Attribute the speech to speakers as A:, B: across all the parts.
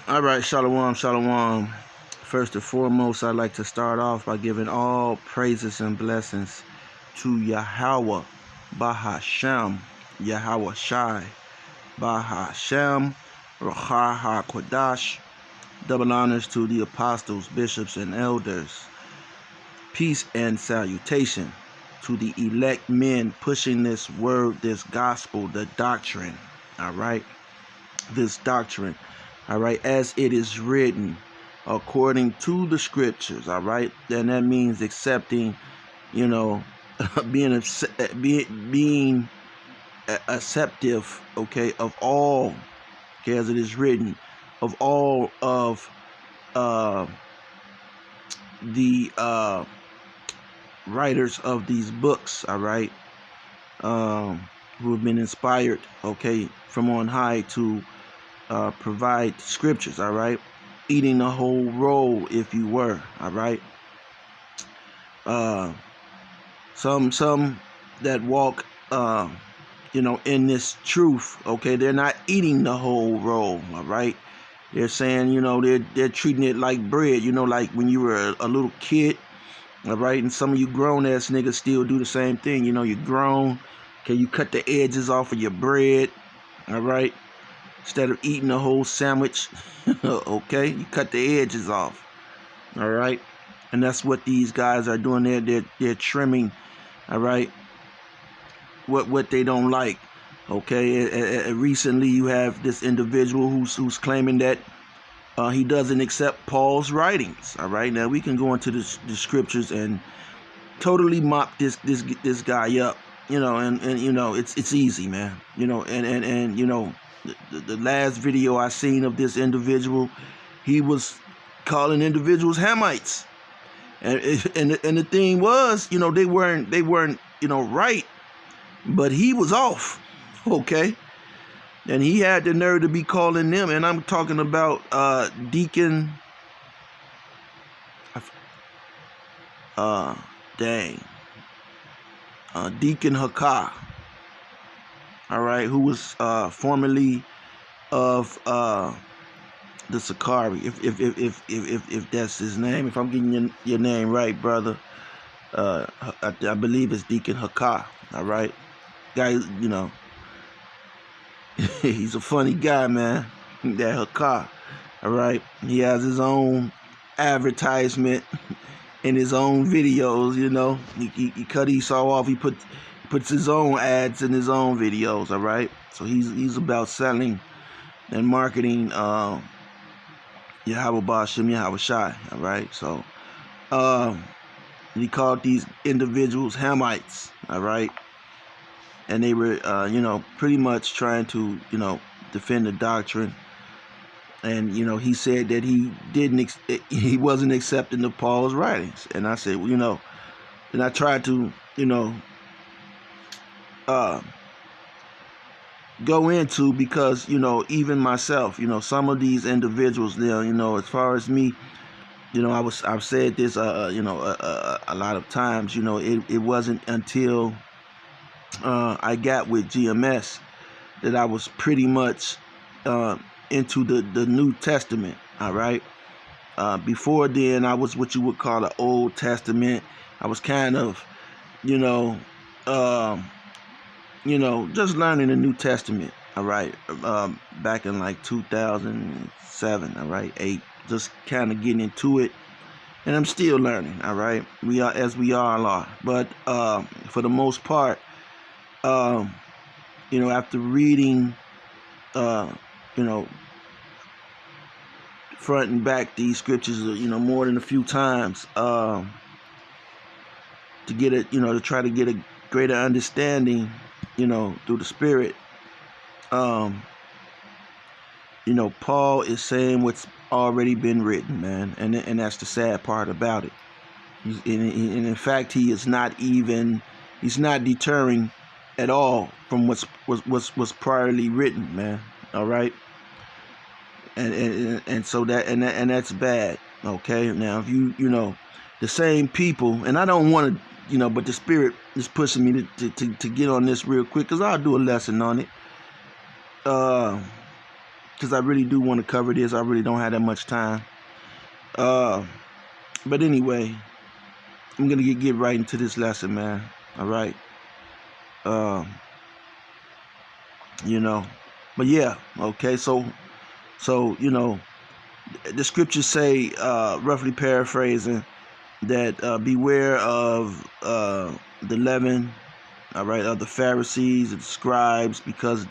A: All right, shalom, shalom. First and foremost, I'd like to start off by giving all praises and blessings to Yahweh, Bahashem, Yahweh Shai, Bahashem, Ruach HaKodash. Double honors to the apostles, bishops, and elders. Peace and salutation to the elect men pushing this word, this gospel, the doctrine. All right, this doctrine. All right, as it is written, according to the scriptures. All right, then that means accepting, being acceptive, okay, of all, okay, as it is written, of all of the writers of these books. All right, who have been inspired, okay, from on high to provide scriptures. All right, eating the whole roll, if you were. All right, some that walk in this truth, okay, they're not eating the whole roll. All right, they're saying, they're treating it like bread, like when you were a little kid. All right, and some of you grown ass niggas still do the same thing. You're grown, okay, you cut the edges off of your bread. All right, instead of eating the whole sandwich, okay, you cut the edges off. All right, and that's what these guys are doing. They're trimming. All right, what they don't like. Okay, recently you have this individual who's claiming that he doesn't accept Paul's writings. All right, now we can go into the scriptures and totally mop this guy up. And it's easy, man. The last video I seen of this individual, he was calling individuals Hamites, and the thing was, they weren't right, but he was off, okay, and he had the nerve to be calling them, and I'm talking about Deacon, Deacon Hakah. All right, who was formerly of the Sakari, if that's his name, if I'm getting your name right, brother. I believe it's Deacon Hakah. All right, guy, he's a funny guy, man. That Hakah. All right, he has his own advertisement in his own videos. He cut Esau off. He puts his own ads in his own videos. All right, so he's about selling and marketing Yahweh Ba'ashem Yahweh Shai. All right, so he called these individuals Hamites. All right, and they were pretty much trying to defend the doctrine. And he said that he wasn't accepting the Paul's writings. And I said, and I tried to go into, because even myself, some of these individuals there, as far as me, I've said this a lot of times. It wasn't until I got with GMS that I was pretty much into the New Testament. All right, before then I was what you would call the Old Testament. I was kind of just learning the New Testament. All right, back in like 2007. All right, 8, just kind of getting into it, and I'm still learning. All right, we all are, but for the most part, after reading front and back these scriptures, more than a few times, to get it, to try to get a greater understanding, through the Spirit. Paul is saying what's already been written, man, and that's the sad part about it. And in fact, he's not deterring at all from what's priorly written, man. All right. And so that's bad. Okay, now if you the same people, and I don't want to but the Spirit is pushing me to get on this real quick, because I'll do a lesson on it, to because I really do want to cover this. I really don't have that much time. But anyway, I'm gonna get right into this lesson, man. All right. You know, but yeah, okay. So you know, the scriptures say, roughly paraphrasing, that beware of the leaven, all right, of the Pharisees and the scribes, because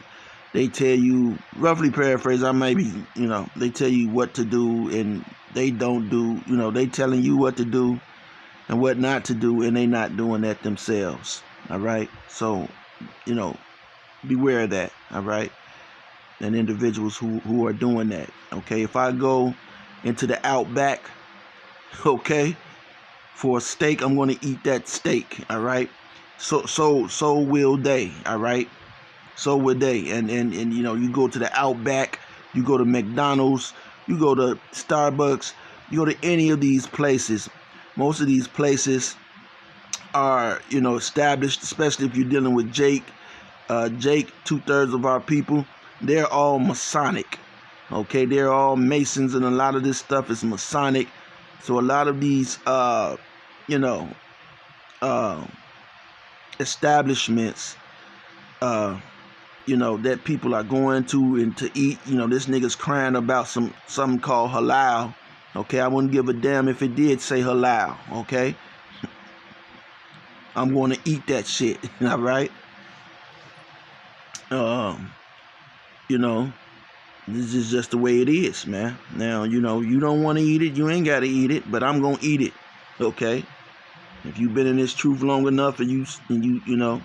A: they tell you, roughly paraphrase, I may be, you know, they tell you what to do and they don't do, you know, they telling you what to do and what not to do, and they not doing that themselves. All right. So, you know, beware of that. All right. And individuals who are doing that. Okay. If I go into the outback, okay, for a steak, I'm going to eat that steak. All right. So will they. All right. So will they. And you know, you go to the outback, you go to McDonald's, you go to Starbucks, you go to any of these places. Most of these places are, you know, established, especially if you're dealing with Jake. Jake, 2/3 of our people, they're all Masonic. Okay, they're all Masons, and a lot of this stuff is Masonic. So a lot of these, you know, establishments, you know, that people are going to and to eat. You know, this nigga's crying about something called halal. Okay, I wouldn't give a damn if it did say halal. Okay, I'm going to eat that shit. All right. You know, this is just the way it is, man. Now, you know, you don't want to eat it, you ain't got to eat it, but I'm going to eat it. Okay. If you've been in this truth long enough and you know,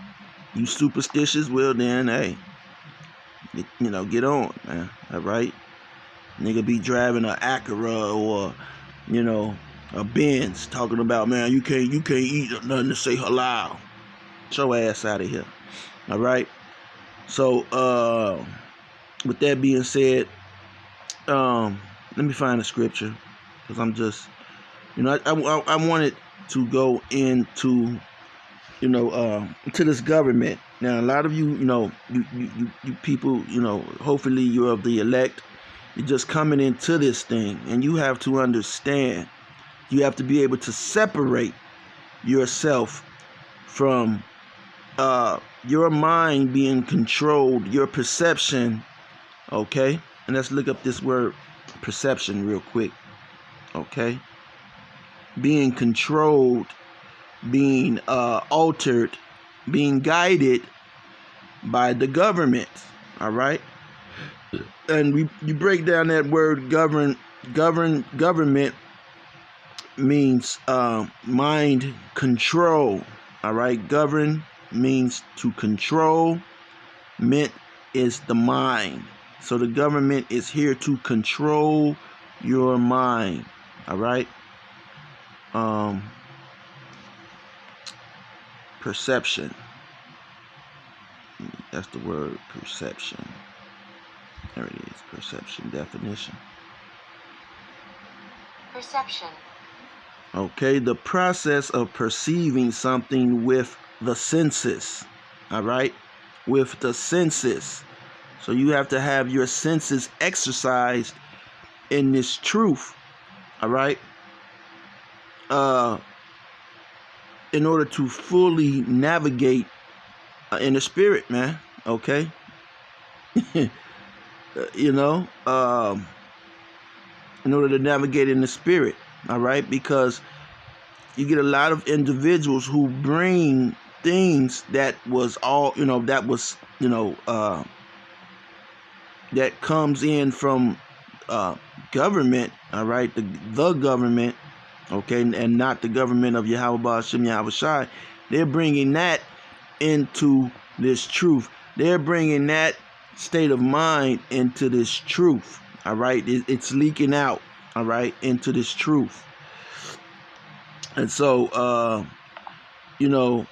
A: you superstitious, well then, hey, you know, get on, man. All right. Nigga be driving an Acura or, you know, a Benz, talking about, man, you can't eat nothing to say halal. Get your ass out of here. All right. So, with that being said, let me find a scripture, because I'm just, you know, I wanted to go into, you know, to this government. Now, a lot of you, you know, you people, you know, hopefully you're of the elect. You're just coming into this thing, and you have to understand. You have to be able to separate yourself from your mind being controlled, your perception. Okay, and let's look up this word perception real quick. Okay, being controlled, being altered, being guided by the government. All right, and you break down that word government means mind control. All right, govern means to control. Ment is the mind. So the government is here to control your mind. All right. Perception. That's the word, perception. There it is. Perception definition.
B: Perception.
A: Okay, the process of perceiving something with the senses. All right, with the senses. So you have to have your senses exercised in this truth. All right, in order to fully navigate in the spirit, man. Okay. You know, in order to navigate in the spirit. All right, because you get a lot of individuals who bring things that was all, you know, that was, you know, that comes in from government. All right, the government. Okay, and not the government of Yahweh Ba'ashem Yahweh Shai. They're bringing that into this truth. They're bringing that state of mind into this truth. All right, it's leaking out. All right, into this truth. And so, you know,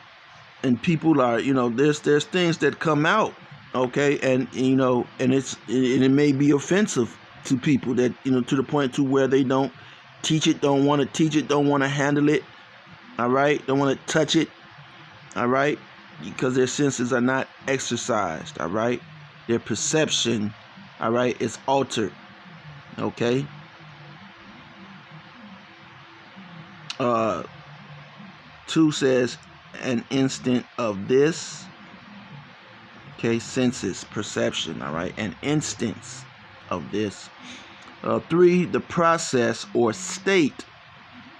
A: and people are, you know, there's things that come out. Okay, and you know, and it may be offensive to people, that, you know, to the point to where they don't teach it, don't want to teach it, don't want to handle it. All right, don't want to touch it. All right, because their senses are not exercised. All right, their perception All right, it's altered. Okay. 2 says an instant of this. Okay, senses, perception. All right, an instance of this. 3, the process or state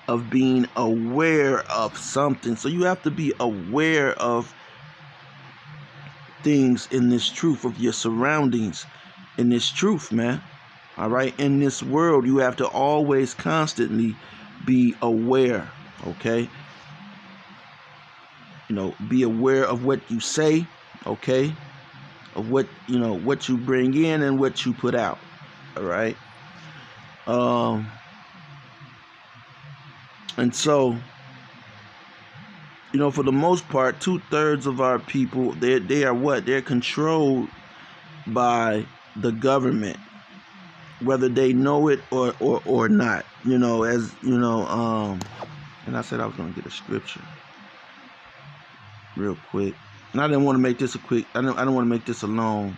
A: of being aware of something. So you have to be aware of things in this truth, of your surroundings in this truth, man. All right, in this world, you have to always constantly be aware. Okay, be aware of what you say. Okay, of what what you bring in and what you put out. All right. And so, for the most part, 2/3 of our people, they are what? They're controlled by the government, whether they know it or not. And I said I was gonna get a scripture real quick, and I didn't want to make this a quick. I don't want to make this a long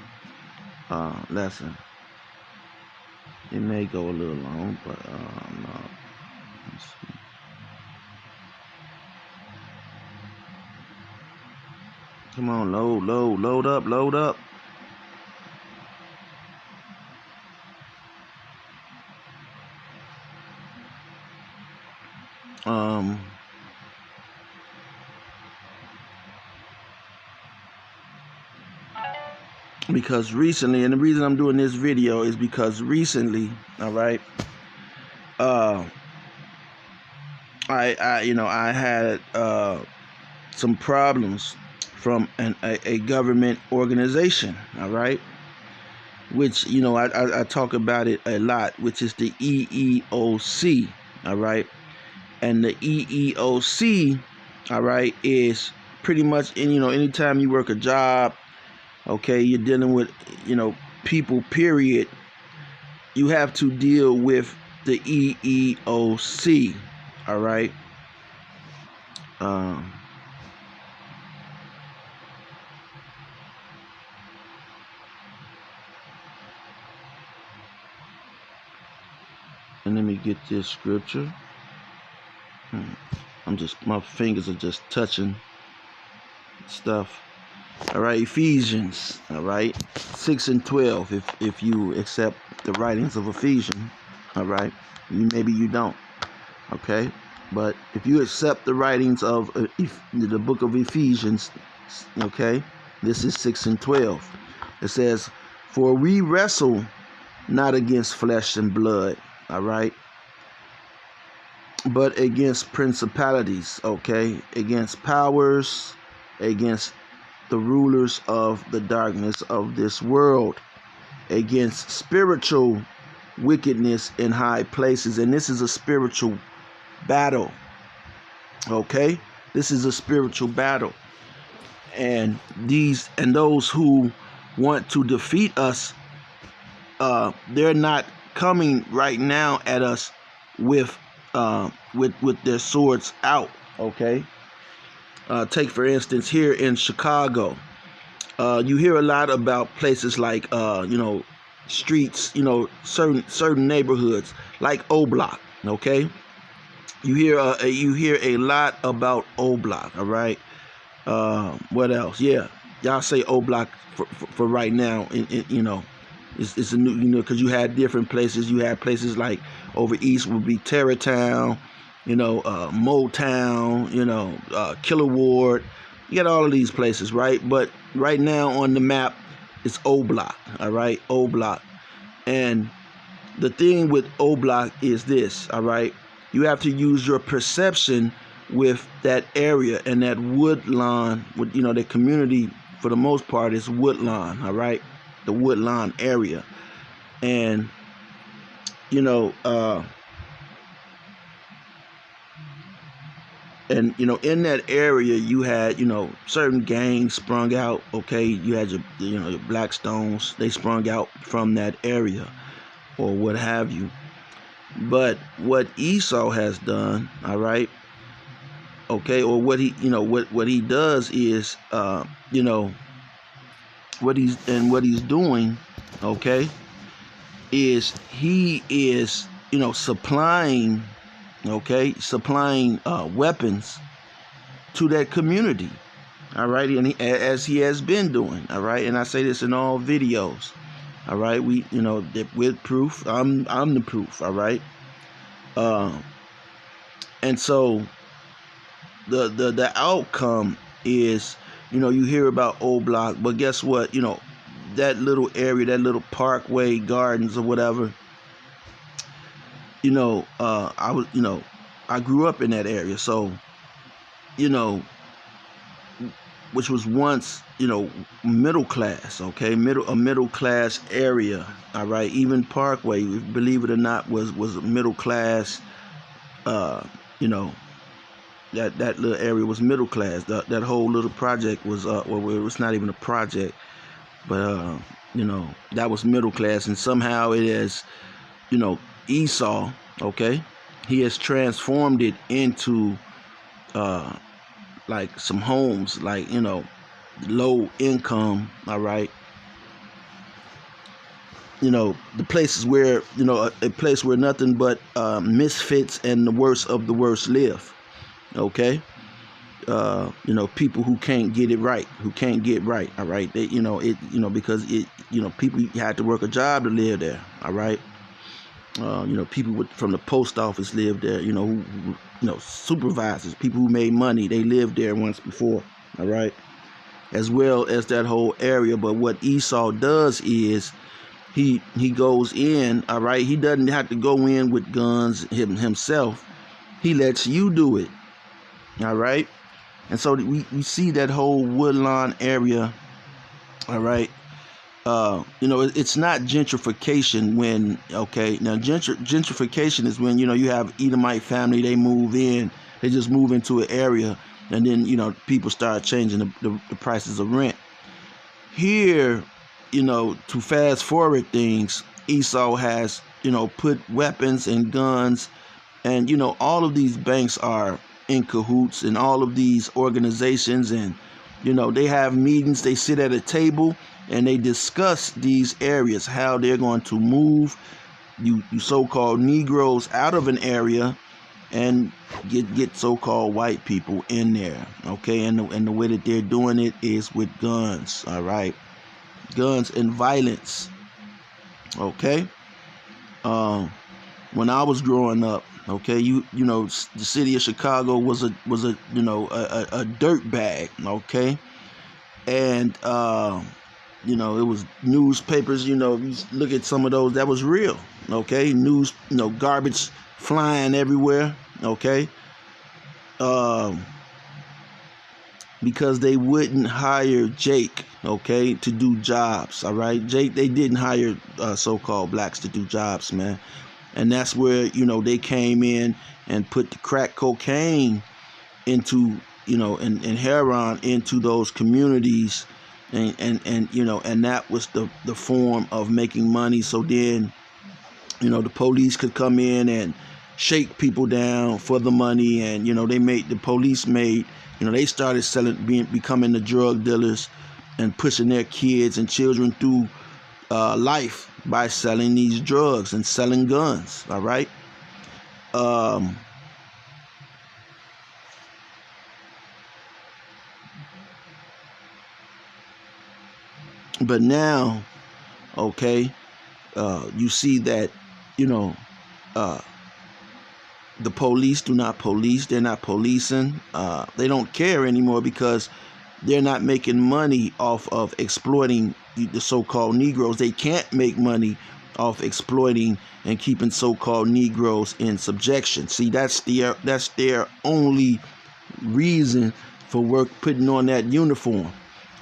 A: lesson. It may go a little long, but no. Let's see. Come on, load up. Because recently, and the reason I'm doing this video is because recently, all right, I had some problems from a government organization, all right, which I talk about it a lot, which is the EEOC, all right, and the EEOC, all right, is pretty much anytime you work a job, okay, you're dealing with people, period, you have to deal with the EEOC, all right. And let me get this scripture. My fingers are just touching stuff. All right, Ephesians, all right, 6 and 12. If you accept the writings of Ephesians, all right, maybe you don't, okay, but if you accept the writings of the book of Ephesians, okay, this is 6 and 12. It says, "For we wrestle not against flesh and blood, all right, but against principalities, okay, against powers, against the rulers of the darkness of this world, against spiritual wickedness in high places." And this is a spiritual battle, okay? This is a spiritual battle. And those who want to defeat us, they're not coming right now at us with their swords out, okay? Take for instance here in Chicago, you hear a lot about places like streets, certain neighborhoods like O Block, okay? You hear a lot about O Block, all right? What else? Yeah, y'all say O Block for right now. It's a new, because you had different places. You had places like over east would be Terrytown, Motown, Killer Ward. You got all of these places, right? But right now on the map, it's O Block, all right? O Block. And the thing with O Block is this, all right? You have to use your perception with that area and that Woodlawn, with the community for the most part is Woodlawn, all right? The Woodlawn area. And in that area you had certain gangs sprung out, okay? You had your your Blackstones, they sprung out from that area or what have you. But what Esau has done, all right, okay, or what he what he does is what he's doing, okay, is he is, supplying, supplying weapons to that community. All right, and as he has been doing. All right, and I say this in all videos. All right, we, with proof. I'm the proof. All right, and so the outcome is, you hear about O Block, but guess what? That little area, that little Parkway Gardens or whatever. I was, I grew up in that area, so, which was once, middle class, okay, a middle class area. All right, even Parkway, believe it or not, was a middle class. You know, that little area was middle class. That whole little project was, well, it was not even a project, but that was middle class, and somehow it is, Esau, okay, he has transformed it into like some homes, like, low income. All right, the places where, a place where nothing but misfits and the worst of the worst live. Okay, people who can't get it right, who can't get right. All right, they, because it, people had to work a job to live there. All right, people from the post office lived there. Supervisors, people who made money, they lived there once before. All right, as well as that whole area. But what Esau does is he goes in. All right, he doesn't have to go in with guns himself. He lets you do it. All right, and so we see that whole Woodlawn area. All right. It's not gentrification when, okay, now gentrification is when, you have Edomite family, they move in, they just move into an area, and then, people start changing the prices of rent. Here, to fast forward things, Esau has, put weapons and guns, and, all of these banks are in cahoots, and all of these organizations, and, they have meetings, they sit at a table, and they discuss these areas, how they're going to move you so-called Negroes out of an area and get so-called white people in there. Okay, and the way that they're doing it is with guns. All right, guns and violence. Okay, when I was growing up, okay, the city of Chicago was a dirt bag. Okay, and it was newspapers, you look at some of those, that was real. Okay, news, garbage flying everywhere. Okay, because they wouldn't hire Jake, okay, to do jobs. All right, Jake, they didn't hire so-called blacks to do jobs, man. And that's where, they came in and put the crack cocaine into, and heroin into those communities. And that was the form of making money. So then, the police could come in and shake people down for the money, and they started becoming the drug dealers and pushing their kids and children through life by selling these drugs and selling guns. All right. But now, okay, you see that, the police do not police. They're not policing. They don't care anymore because they're not making money off of exploiting the so-called Negroes. They can't make money off exploiting and keeping so-called Negroes in subjection. See, that's their only reason for putting on that uniform.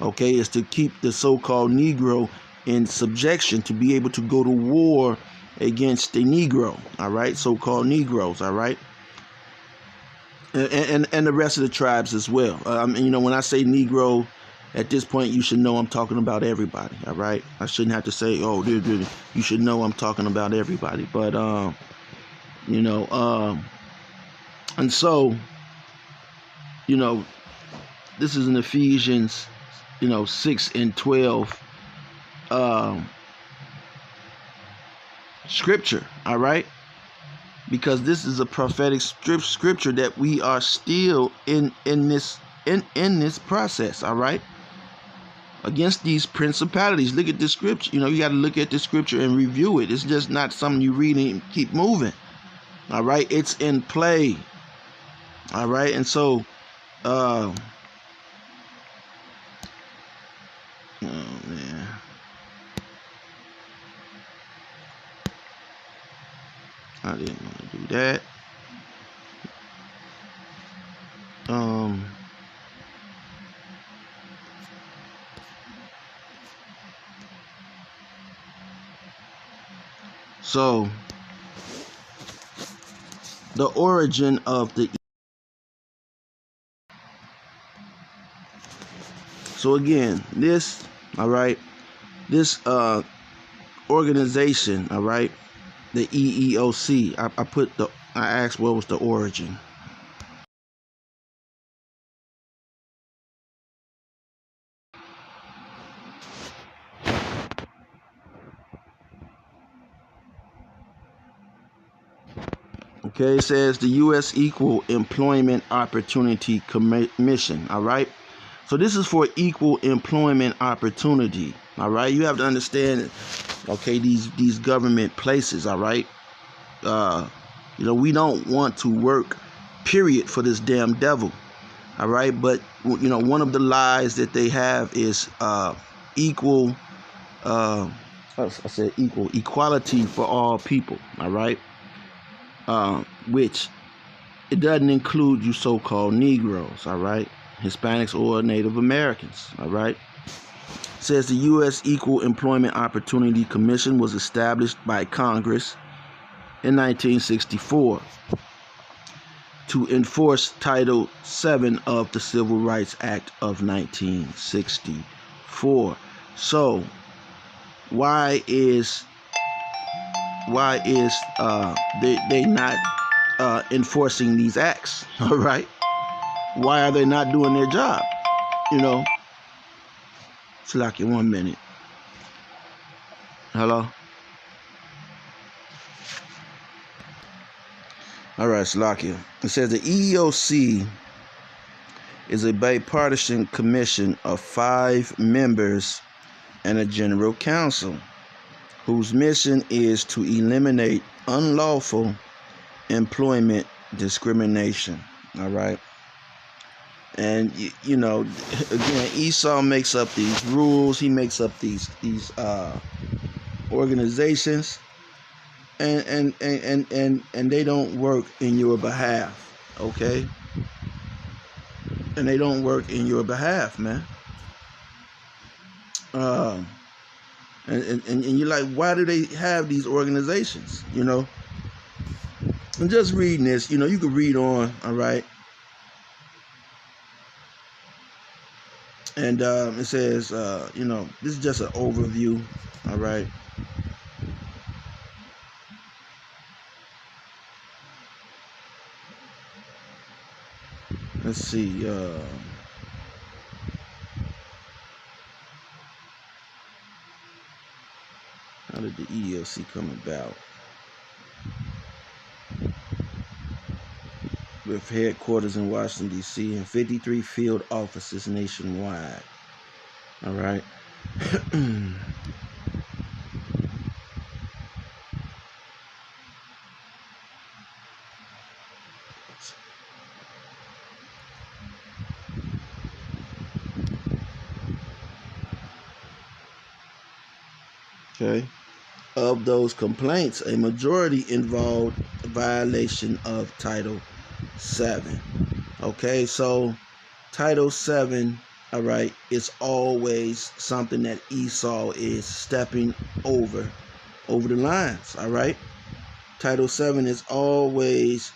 A: Okay, is to keep the so-called Negro in subjection, to be able to go to war against the Negro. All right, so-called Negroes. All right, and the rest of the tribes as well. When I say Negro, at this point you should know I'm talking about everybody. All right, I shouldn't have to say, oh, you should know I'm talking about everybody. But and so, this is in Ephesians 6 and 12. scripture, all right? Because this is a prophetic scripture that we are still in this process, all right? Against these principalities. Look at the scripture. You know, you got to look at the scripture and review it. It's just not something you read and keep moving. All right, it's in play. All right, and so oh man. I didn't want to do that. So the origin of the so again, this, all right, this organization, all right, the EEOC, I asked what was the origin. Okay, it says the U.S. Equal Employment Opportunity Commission, all right? So this is for equal employment opportunity, all right? You have to understand, okay, these government places, all right? You know, we don't want to work, period, for this damn devil, all right? But, you know, one of the lies that they have is equality for all people, all right? Which it doesn't include you so-called Negroes, all right? Hispanics or Native Americans, all right? It says the U.S. Equal Employment Opportunity Commission was established by Congress in 1964 to enforce Title VII of the Civil Rights Act of 1964. So, why is they not enforcing these acts? All right, why are they not doing their job? You know, Salakia, 1 minute. Hello. All right, Salakia. It says the EEOC is a bipartisan commission of 5 members and a general counsel, whose mission is to eliminate unlawful employment discrimination. All right. And you know, again, Esau makes up these rules. He makes up these organizations, and they don't work in your behalf. Okay. And they don't work in your behalf, man. And you're like, why do they have these organizations? You know, and just reading this, you know, you can read on, all right. And it says, you know, this is just an overview, all right. Let's see. How did the EEOC come about? With headquarters in Washington, D.C. and 53 field offices nationwide. All right. Okay. Of those complaints, a majority involved violation of Title VII. Okay, so Title VII, all right, it's always something that Esau is stepping over the lines, all right? Title VII is always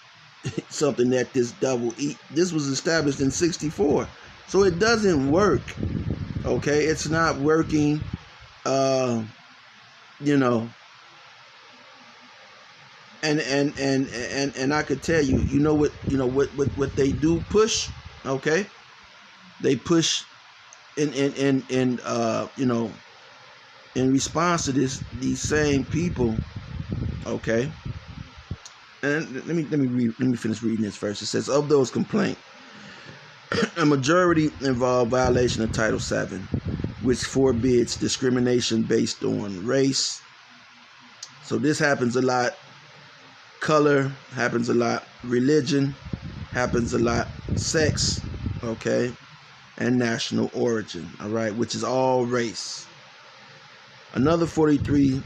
A: something that this devil this was established in 64. So it doesn't work, okay? It's not working, you know, and I could tell you, you know what they do push, okay? They push in you know, in response to this, these same people, Okay. And let me finish reading this first. It says, of those complaints, a majority involve violation of Title VII, which forbids discrimination based on race. So this happens a lot. Color happens a lot. Religion happens a lot. Sex, okay, and national origin, all right, which is all race. Another 34%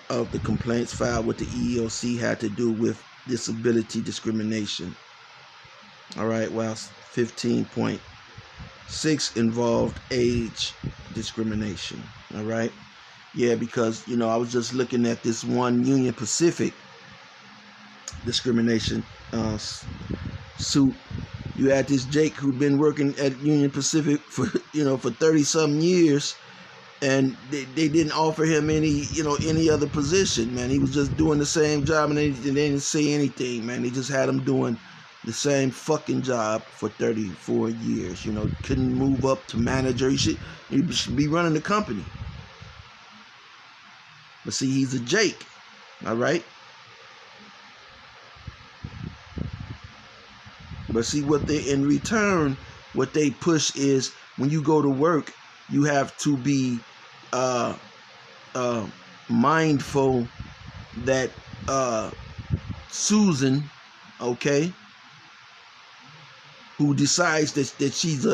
A: of the complaints filed with the EEOC had to do with disability discrimination. All right, while 15.6 involved age discrimination. All right. Yeah, because, I was just looking at this one Union Pacific discrimination suit. You had this Jake who'd been working at Union Pacific for 30-something years, and they didn't offer him any other position, man. He was just doing the same job, and they didn't say anything, man. They just had him doing the same fucking job for 34 years. Couldn't move up to manager. He should be running the company. But see, he's a Jake, all right? But see, what they push is, when you go to work, you have to be mindful that Susan, okay, who decides that she's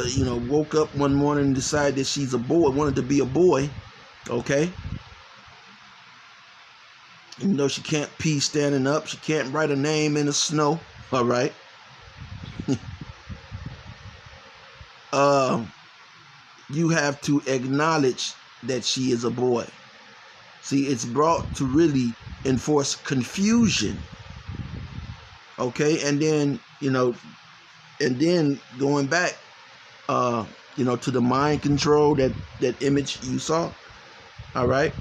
A: woke up one morning and decided that she's a boy, wanted to be a boy, okay? She can't pee standing up. She can't write a name in the snow. All right. You have to acknowledge that she is a boy. See, it's brought to really enforce confusion. Okay, and then going back, to the mind control, that image you saw. All right.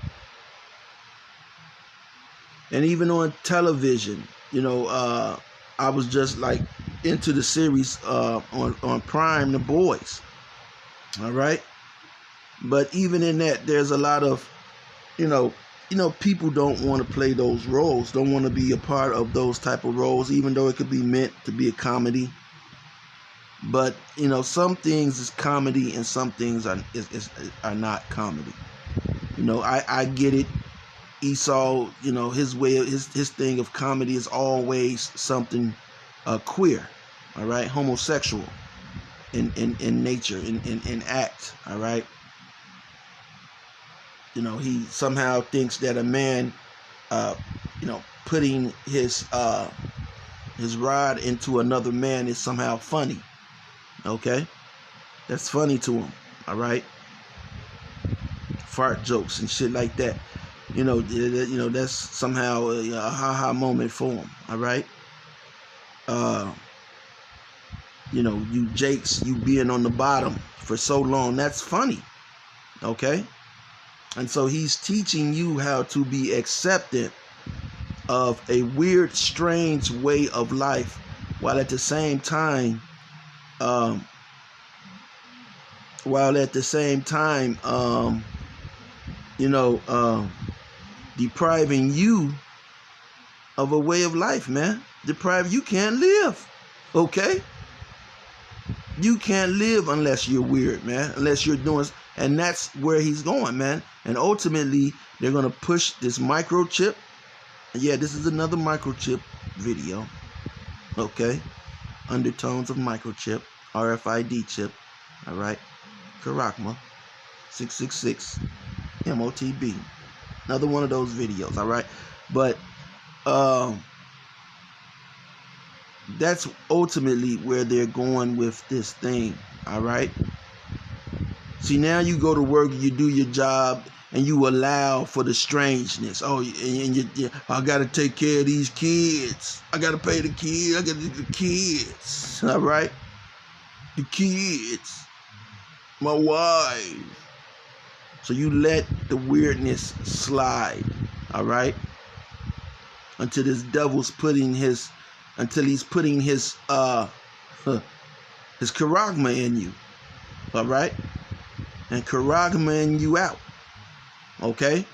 A: And even on television, I was just like into the series on Prime, The Boys. All right. But even in that, there's a lot of, people don't want to play those roles, don't want to be a part of those type of roles, even though it could be meant to be a comedy. But, some things is comedy and some things are not comedy. I get it. Esau, his way, his thing of comedy is always something queer, all right, homosexual in nature, in act, all right. He somehow thinks that a man, putting his rod into another man is somehow funny, okay. That's funny to him, all right. Fart jokes and shit like that. That's somehow a ha-ha moment for him, all right? You Jakes, you being on the bottom for so long, that's funny, okay? And so he's teaching you how to be acceptant of a weird, strange way of life, while at the same time, depriving you of a way of life, man. You can't live, okay? You can't live unless you're weird, man. Unless you're doing, and that's where he's going, man. And ultimately, they're gonna push this microchip. Yeah, this is another microchip video, okay? Undertones of microchip, RFID chip, all right? Karakma, 666, MOTB. Another one of those videos, all right? But that's ultimately where they're going with this thing, all right? See, now you go to work, you do your job, and you allow for the strangeness. Oh, and I got to take care of these kids. I got to pay the kids. I got the kids, all right? The kids. My wife. So you let the weirdness slide, all right? Until this devil's putting his charagma in you, all right? And charagma in you out, okay?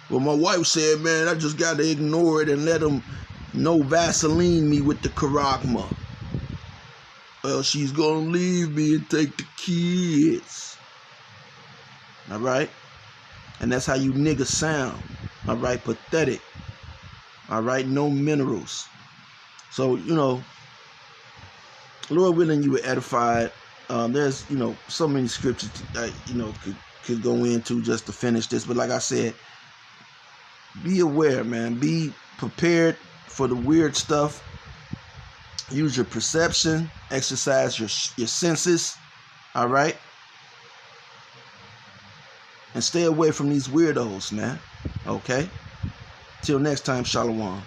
A: Well, my wife said, man, I just got to ignore it and let them no Vaseline me with the Karagma. Well, she's going to leave me and take the kids. All right? And that's how you niggas sound. All right? Pathetic. All right? No minerals. So, Lord willing, you were edified. There's, so many scriptures, could go into just to finish this. But like I said, be aware, man. Be prepared for the weird stuff. Use your perception. Exercise your senses. All right? And stay away from these weirdos, man. Okay? Till next time, Shalom.